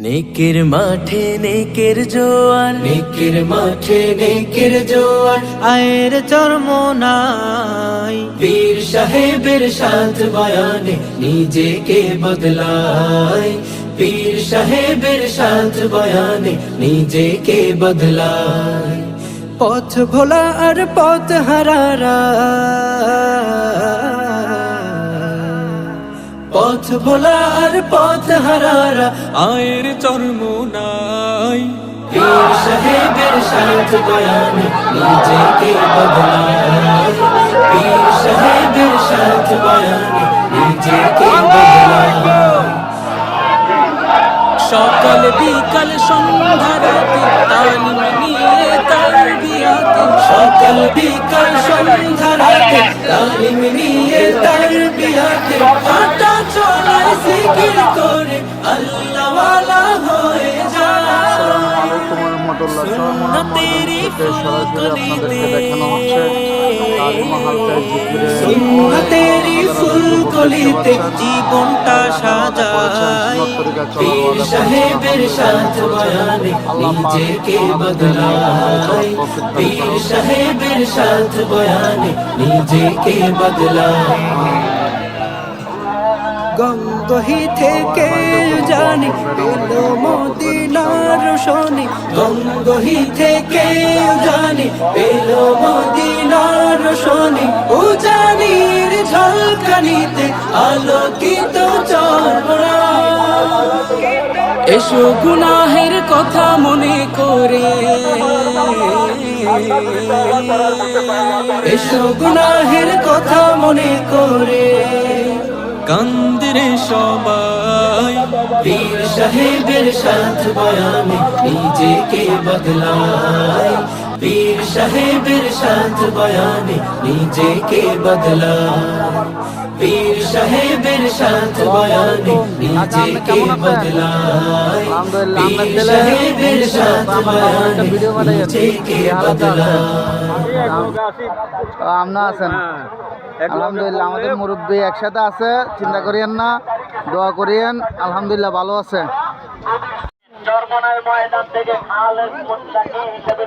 নেকের মাঠে নেকের জোয়ার, নেকের মাঠে নেকের জোয়ার, আয়ের চরমোনাই। পীর সাহেবের সাথ বয়ানে নিজেকে বদলায়, পীর সাহেবের সাথ বয়ানে নিজেকে বদলায়। পথ ভোলা আর পথ হারারা, পথ ভোলা আর পথ হারারা, আয়ের চরমোনাই। পীর সাহেবের সাথ বয়ানে নিজেকে বদলায়, পীর সাহেবের সাথ বয়ানে নিজেকে বদলায়। সকাল বিকাল সন্ধ্যা রাতে তালিম নিয়ে তারবিয়াতে, সকাল বিকাল সন্ধ্যা রাতে তালিম নিয়ে তারবিয়াতে, হাঁটা চলায় জিকির করে আল্লাহ ওয়ালা হয়ে যায়। সুন্নতেরি ফুলকলিতে, সুন্নতেরি ফুলকলিতে জীবনটা সাজায়। পীর সাহেবের সাথ বয়ানে নিজেকে বদলায়, পীর সাহেবের সাথ বয়ানে নিজেকে বদলায়। গঙ্গহি থেকে জানি পেলো মদিনার রোশনি, গঙ্গহি থেকে জানি পেল মদিনার রোশনি, উজানির ঝলকানিতে আলোকিত চরমোনা। এসো গুনাহের কথা মনে করে, এসো গুনাহের কথা মনে করে, কান্দরে সবাই। পীর সাহেবের সাথ বয়ানে নিজেকে বদলায়, পীর সাহেবের সাথ বয়ানে নিজেকে বদলায়, পীর সাহেবের সাথ বয়ানে নিজেকে বদলায়, পীর সাহেবের সাথ বয়ানে নিজেকে বদলায়। আমরা আছেন আলহামদুলিল্লাহ, আমাদের মুরব্বী একসাথে আছে, চিন্তা করিয়েন না, দোয়া করিয়েন, আলহামদুলিল্লাহ ভালো আছে। চরমোনাই ময়দান থেকে খালেদ মুত্তাকি হিসেবে